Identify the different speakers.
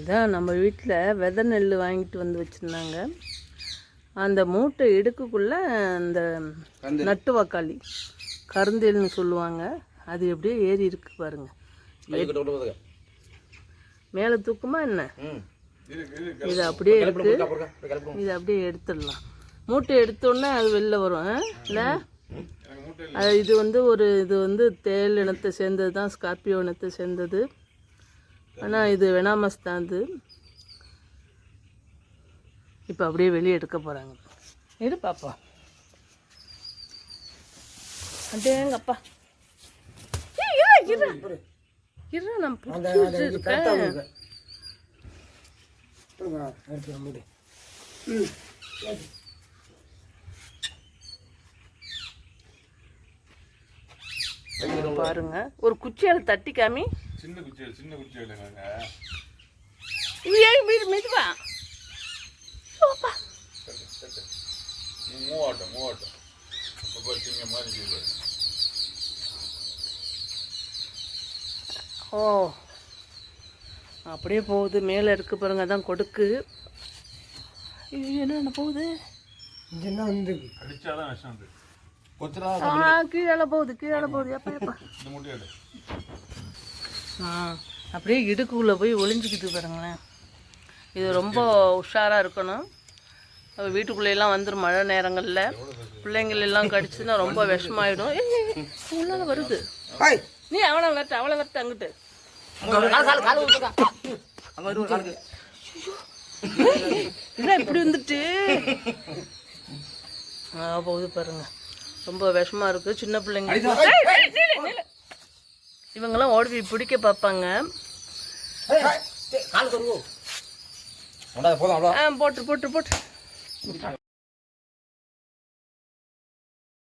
Speaker 1: இதான் நம்ம வீட்டில் விதை நெல் வாங்கிட்டு வந்து வச்சுருந்தாங்க. அந்த மூட்டை எடுக்கக்குள்ளே அந்த நட்டு வக்காளி கருந்தேல்னு சொல்லுவாங்க, அது எப்படியே ஏறி இருக்கு பாருங்க. மேலே தூக்குமா என்ன? இது அப்படியே இருக்கு. இது அப்படியே எடுத்துடலாம். மூட்டை எடுத்தோடனே அது வெளில வரும் இல்லை? இது வந்து தேல் இனத்தை சேர்ந்தது தான், ஸ்கார்பியோ இனத்தை சேர்ந்தது. ஆனால் இது வெனாமஸ் தான். இது இப்போ அப்படியே வெளியே எடுக்க போகிறாங்க. எடு பாப்பா. அடேங்கப்பா, இரு நம்ம பாருங்க. ஒரு குச்சியால தட்டி காமி.
Speaker 2: சின்ன குச்சி இல்லைங்க.
Speaker 1: மெதுவா
Speaker 2: மூவாட்டம்
Speaker 1: ஓ, அப்படியே போகுது. மேலே இருக்கு பாருங்க, அதான் கொடுக்கு. என்ன போகுது?
Speaker 2: அடிச்சாதான் விஷம் வந்து
Speaker 1: கீழே போகுது. எப்பா எப்பா. அப்படியே இடுக்குள்ளே போய் ஒளிஞ்சிக்கிட்டு பாருங்களேன். இது ரொம்ப உஷாராக இருக்கணும். வீட்டுக்குள்ளேலாம் வந்துடும் மழை நேரங்களில். பிள்ளைங்களெல்லாம் கடிச்சுன்னா ரொம்ப விஷமாயிடும். உள்ளால வருது. நீ அவளை வரட்டு அங்கிட்டு. என்ன இப்படி வந்துட்டு போகுது பாருங்க. ரொம்ப விஷமா இருக்கு. சின்ன பிள்ளைங்க இவங்கெல்லாம் ஓடி பிடிக்க பார்ப்பாங்க. போட்டு